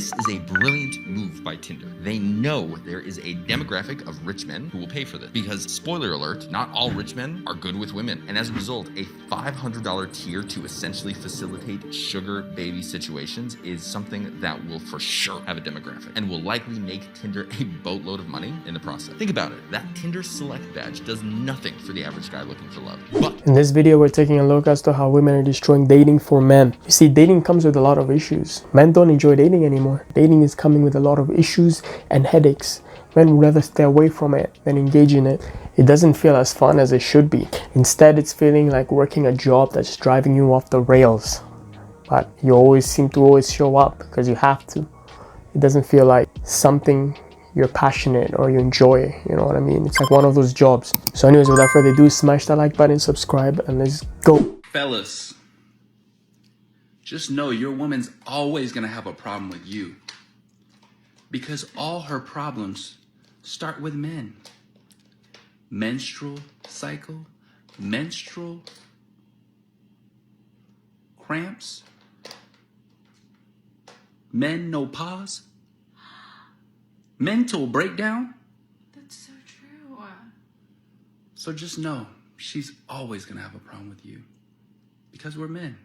This is a brilliant move by Tinder. They know there is a demographic of rich men who will pay for this because, spoiler alert, not all rich men are good with women. And as a result, a $500 tier to essentially facilitate sugar baby situations is something that will for sure have a demographic and will likely make Tinder a boatload of money in the process. Think about it. That Tinder Select badge does nothing for the average guy looking for love. But in this video, we're taking a look as to how women are destroying dating for men. You see, dating comes with a lot of issues. Men don't enjoy dating anymore. Dating is coming with a lot of issues and headaches. Men would rather stay away from it than engage in it. It doesn't feel as fun as it should be. Instead, it's feeling like working a job that's driving you off the rails. But you always seem to always show up because you have to. It doesn't feel like something you're passionate or you enjoy, you know what I mean? It's like one of those jobs. So anyways, without further ado, smash that like button, subscribe, and let's go. Fellas, just know your woman's always gonna have a problem with you because all her problems start with men. Menstrual cycle, menstrual cramps, menopause, mental breakdown. That's so true. So just know she's always gonna have a problem with you because we're men.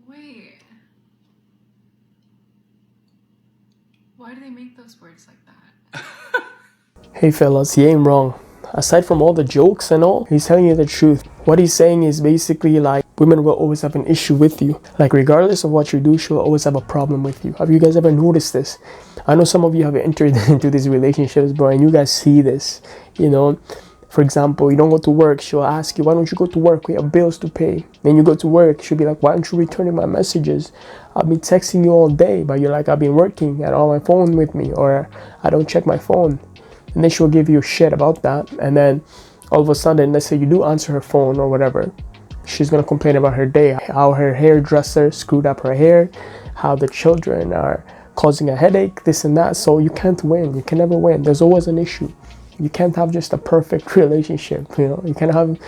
Wait. Why do they make those words like that? Hey fellas, he ain't wrong. Aside from all the jokes and all, he's telling you the truth. What he's saying is basically like, women will always have an issue with you. Like regardless of what you do, she'll always have a problem with you. Have you guys ever noticed this? I know some of you have entered into these relationships, bro, and you guys see this, you know. For example, you don't go to work, she'll ask you, why don't you go to work? We have bills to pay. Then you go to work, she'll be like, why aren't you returning my messages? I've been texting you all day, but you're like, I've been working, I don't have my phone with me, or I don't check my phone. And then she'll give you shit about that. And then all of a sudden, let's say you do answer her phone or whatever, she's gonna complain about her day, how her hairdresser screwed up her hair, how the children are causing a headache, this and that. So you can't win, you can never win. There's always an issue. You can't have just a perfect relationship, you know. You can't have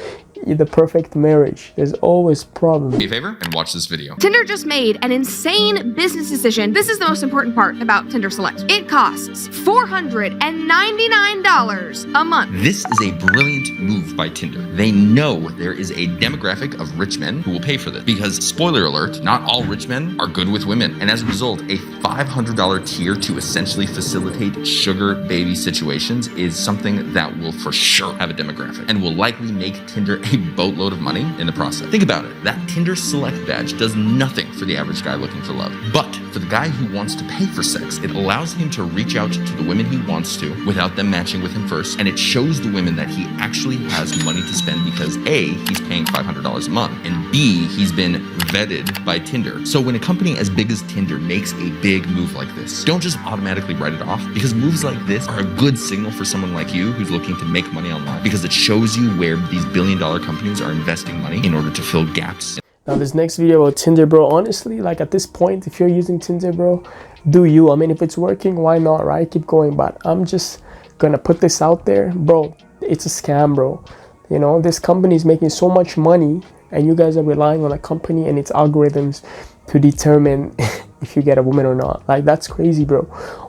the perfect marriage. There's always problems. do me a favor and watch this video. Tinder just made an insane business decision. This is the most important part about Tinder Select. It costs $499 a month. This is a brilliant move by Tinder. They know there is a demographic of rich men who will pay for this because, spoiler alert, not all rich men are good with women. And as a result, a $500 tier to essentially facilitate sugar baby situations is something that will for sure have a demographic and will likely make Tinder a boatload of money in the process. Think about it. That Tinder Select badge does nothing for the average guy looking for love. But for the guy who wants to pay for sex, it allows him to reach out to the women he wants to without them matching with him first. And it shows the women that he actually has money to spend because A, he's paying $500 a month, and B, he's been vetted by Tinder. So when a company as big as Tinder makes a big move like this, don't just automatically write it off, because moves like this are a good signal for someone like you who's looking to make money online, because it shows you where these billion-dollar companies are investing money in order to fill gaps. Now this next video about Tinder, bro, honestly, like at this point, if you're using Tinder, bro, do you. I mean, if it's working, why not, right? Keep going. But I'm just gonna put this out there, bro. It's a scam, bro. You know, this company is making so much money and you guys are relying on a company and its algorithms to determine if you get a woman or not. Like, that's crazy, bro.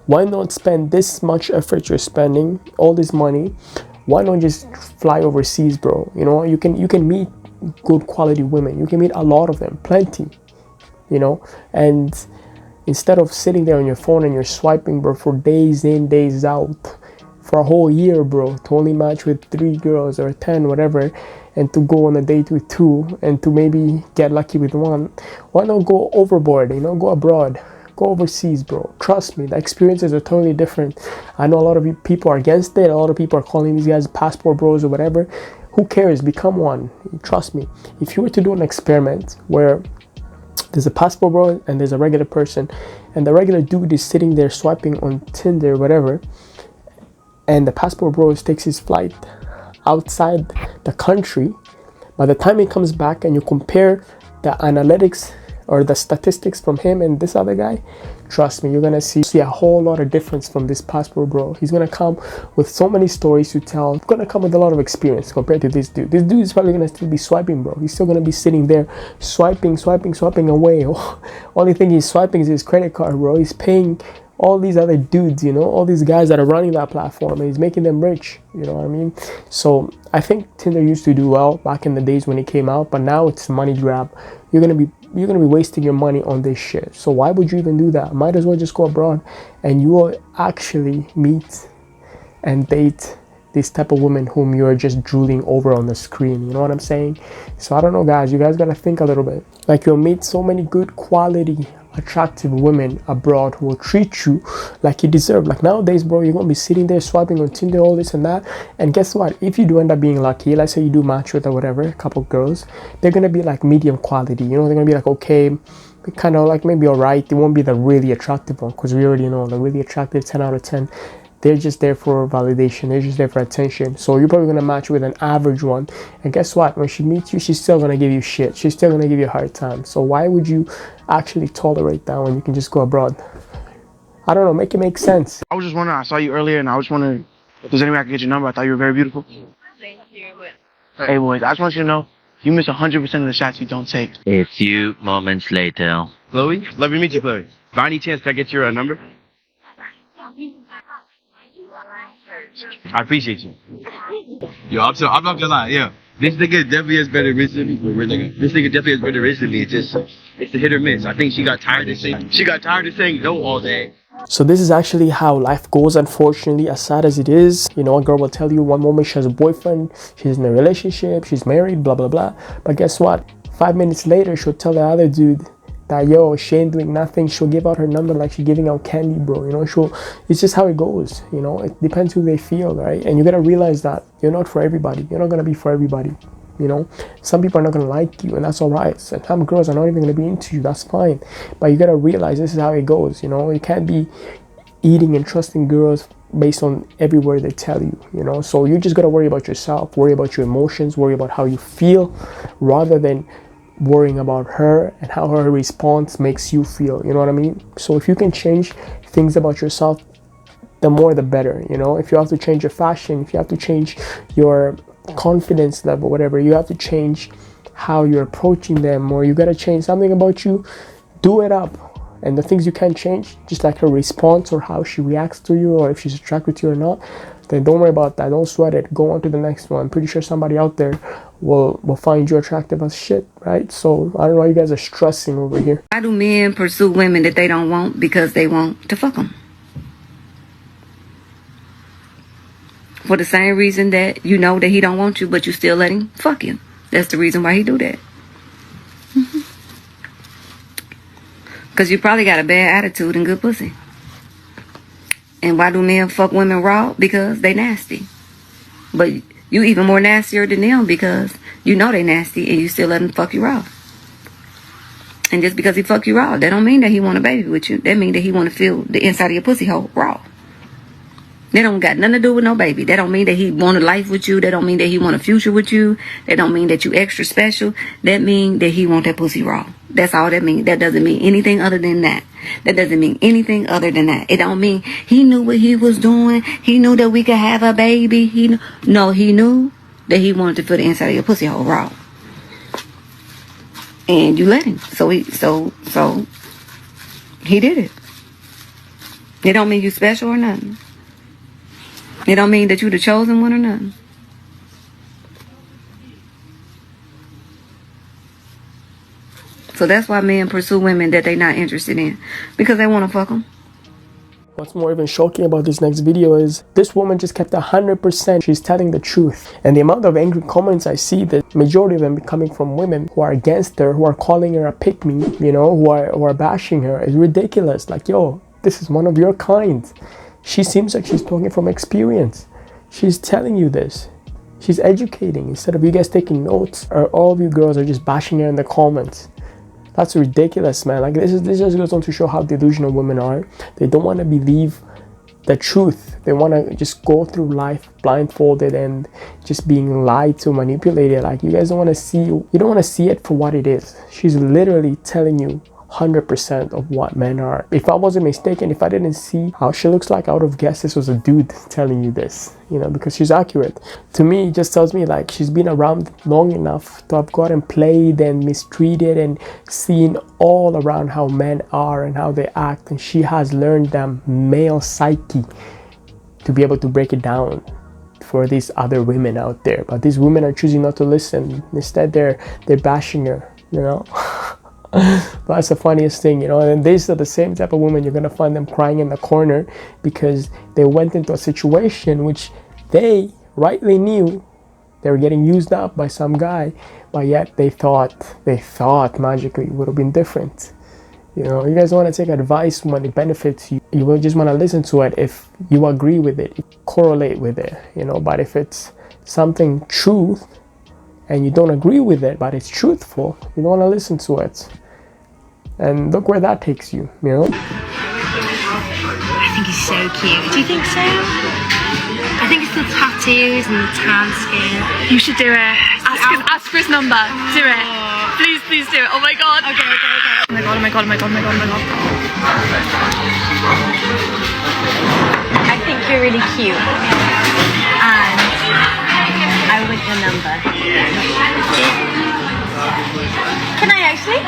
Why not spend this much effort you're spending, all this money? Why not just fly overseas, bro? You know, you can meet good quality women. You can meet a lot of them, plenty, you know. And instead of sitting there on your phone and you're swiping, bro, for days in, days out, for a whole year, bro, to only match with 3 girls or 10, whatever, and to go on a date with 2 and to maybe get lucky with 1, why not go overboard, you know, go abroad, go overseas, bro. Trust me, the experiences are totally different. I know a lot of people are against it. A lot of people are calling these guys passport bros or whatever. Who cares? Become one. Trust me. If you were to do an experiment where there's a passport bro and there's a regular person, and the regular dude is sitting there swiping on Tinder or whatever, and the passport bro takes his flight outside the country, by the time he comes back and you compare the analytics or the statistics from him and this other guy, trust me, you're gonna see a whole lot of difference from this passport bro. He's gonna come with so many stories to tell. He's gonna come with a lot of experience compared to this dude. This dude is probably gonna still be swiping, bro. He's still gonna be sitting there swiping away. Only thing he's swiping is his credit card, bro. He's paying all these other dudes, you know, all these guys that are running that platform, and he's making them rich, you know what I mean? So I think Tinder used to do well back in the days when it came out, but now it's money grab. You're gonna be wasting your money on this shit. So why would you even do that? Might as well just go abroad and you will actually meet and date this type of women whom you're just drooling over on the screen. You know what I'm saying? So I don't know, guys, you guys gotta think a little bit. Like, you'll meet so many good quality attractive women abroad who will treat you like you deserve. Like nowadays, bro, you're gonna be sitting there swiping on Tinder, all this and that, and guess what? If you do end up being lucky, let's say you do match with or whatever, a couple girls, they're gonna be like medium quality, you know, they're gonna be like okay, kind of like maybe all right. They won't be the really attractive one, because we already know the really attractive 10 out of 10, they're just there for validation, they're just there for attention. So you're probably gonna match with an average one, and guess what? When she meets you, she's still gonna give you shit, she's still gonna give you a hard time. So why would you actually tolerate that when you can just go abroad? I don't know, make it make sense. I was just wondering, I saw you earlier and I was wondering if there's any way I could get your number. I thought you were very beautiful. Thank you. Hey boys, I just want you to know, you miss 100% of the shots you don't take. A few moments later. Chloe? Love to meet you, Chloe. By any chance, can I get your number? I appreciate you. Yo, I'm not gonna lie, yeah. This nigga definitely has better wrist than me, but we're nigga. This nigga definitely has better wrist than me. It's the hit or miss. I think she got tired of saying no all day. So this is actually how life goes, unfortunately, as sad as it is. You know, a girl will tell you one moment she has a boyfriend, she's in a relationship, she's married, blah, blah, blah. But guess what? 5 minutes later, she'll tell the other dude that, yo, she ain't doing nothing. She'll give out her number like she's giving out candy, bro. You know, it's just how it goes. You know, it depends who they feel, right? And you gotta realize that you're not for everybody. You're not gonna be for everybody. You know, some people are not gonna like you, and that's all right. And some girls are not even gonna be into you. That's fine. But you gotta realize this is how it goes. You know, you can't be eating and trusting girls based on every word they tell you. You know, so you just gotta worry about yourself, worry about your emotions, worry about how you feel, rather than worrying about her and how her response makes you feel. You know what I mean? So if you can change things about yourself, the more the better. You know, if you have to change your fashion, if you have to change your confidence level, whatever, you have to change how you're approaching them, or you got to change something about you, do it up. And the things you can't change, just like her response or how she reacts to you, or if she's attracted to you or not, then don't worry about that. Don't sweat it. Go on to the next one. I'm pretty sure somebody out there will find you attractive as shit, right? So I don't know why you guys are stressing over here. Why do men pursue women that they don't want because they want to fuck them? For the same reason that you know that he don't want you, but you still let him fuck you. That's the reason why he do that. Because you probably got a bad attitude and good pussy. And why do men fuck women raw? Because they nasty. But you even more nastier than them because you know they nasty and you still let him fuck you raw. And just because he fuck you raw, that don't mean that he want a baby with you. That mean that he want to feel the inside of your pussy hole raw. That don't got nothing to do with no baby. That don't mean that he want a life with you. That don't mean that he want a future with you. That don't mean that you extra special. That mean that he want that pussy raw. That's all that mean. That doesn't mean anything other than that. That doesn't mean anything other than that. It don't mean he knew what he was doing. He knew that we could have a baby. He knew that he wanted to feel the inside of your pussy hole raw. And you let him. So he did it. It don't mean you special or nothing. It don't mean that you the chosen one or nothing. So that's why men pursue women that they not interested in. Because they want to fuck them. What's more even shocking about this next video is this woman just kept 100%. She's telling the truth. And the amount of angry comments I see, the majority of them coming from women who are against her, who are calling her a pick-me, you know, who are bashing her, is ridiculous. Like, yo, this is one of your kind. She seems like she's talking from experience. She's telling you this. She's educating instead of you guys taking notes, or all of you girls are just bashing her in the comments. That's ridiculous, man. Like this just goes on to show how delusional women are. They don't want to believe the truth. They want to just go through life blindfolded and just being lied to, manipulated. Like, you guys don't want to see, you don't want to see it for what it is. She's literally telling you 100% of what men are. If I wasn't mistaken, if I didn't see how she looks like, I would have guessed this was a dude telling you this, you know, because she's accurate. To me, it just tells me like she's been around long enough to have gotten played and mistreated and seen all around how men are and how they act, and she has learned them male psyche to be able to break it down for these other women out there. But these women are choosing not to listen. Instead, they're bashing her, you know. But that's the funniest thing, you know. And these are the same type of women you're gonna find them crying in the corner because they went into a situation which they rightly knew they were getting used up by some guy, but yet they thought magically it would have been different. You know, you guys want to take advice when it benefits you. You will just want to listen to it if you agree with it, you correlate with it, you know. But if it's something truth and you don't agree with it, but it's truthful, you don't want to listen to it. And look where that takes you, you know? I think he's so cute. Do you think so? I think it's the tattoos and the tan skin. You should do it. Ask for his number. Do it. Please do it. Oh my god. Okay. Oh my god, oh my god, oh my god, oh my god, oh my god. I think you're really cute. And I want your number. Can I actually?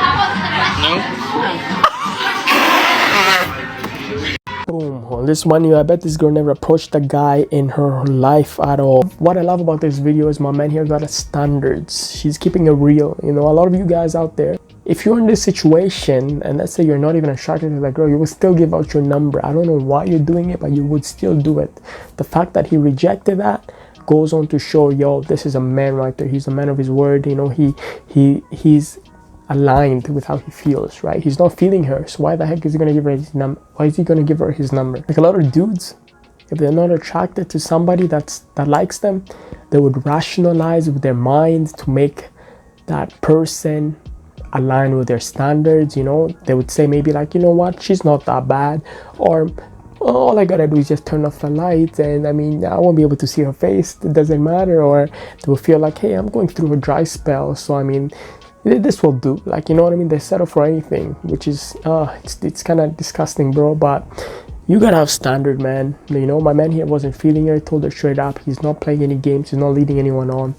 Boom. On this one, I bet this girl never approached a guy in her life at all. What I love about this video is my man here got a standards. She's keeping it real. You know, a lot of you guys out there, if you're in this situation and let's say you're not even attracted to that girl, you will still give out your number. I don't know why you're doing it, but you would still do it. The fact that he rejected that goes on to show, yo, this is a man right there. He's a man of his word. You know, he's aligned with how he feels, right? He's not feeling her, so why the heck is he gonna give her his number? Why is he gonna give her his number? Like, a lot of dudes, if they're not attracted to somebody that likes them, they would rationalize with their mind to make that person align with their standards. You know, they would say maybe like, you know what, she's not that bad, or all I gotta do is just turn off the lights and I mean, I won't be able to see her face, it doesn't matter. Or they will feel like, hey, I'm going through a dry spell, so I mean, this will do. Like, you know what I mean? They settle for anything, which is it's kind of disgusting, bro. But you gotta have standard, man. You know, my man here wasn't feeling her. He told her straight up he's not playing any games, he's not leading anyone on.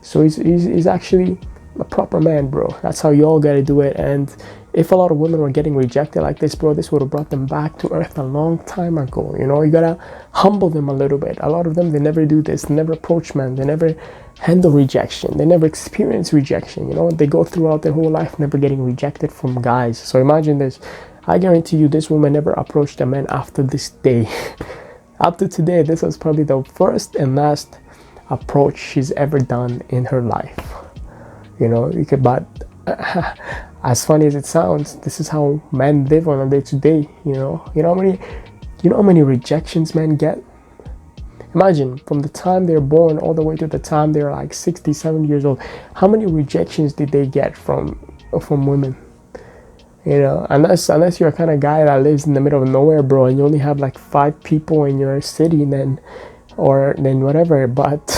So he's actually a proper man, bro. That's how you all gotta do it. And if a lot of women were getting rejected like this, bro, this would have brought them back to earth a long time ago. You know, you gotta humble them a little bit. A lot of them, they never do this. They never approach men. They never handle rejection. They never experience rejection. You know, they go throughout their whole life never getting rejected from guys. So imagine this. I guarantee you this woman never approached a man after this day. Up to today, this was probably the first and last approach she's ever done in her life. You know, you could, but as funny as it sounds, this is how men live on a day-to-day. You know how many rejections men get. Imagine from the time they're born all the way to the time they're like 60, 70 years old. How many rejections did they get from women? You know, unless you're a kind of guy that lives in the middle of nowhere, bro, and you only have like 5 people in your city, then whatever. But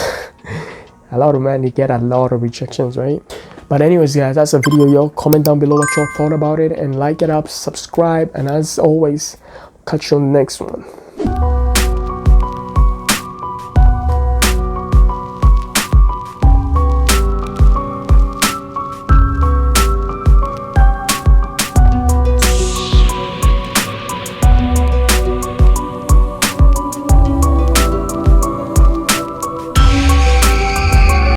a lot of men, you get a lot of rejections, right? But anyways, guys, that's the video, yo. Comment down below what y'all thought about it and like it up, subscribe, and as always, catch you on the next one.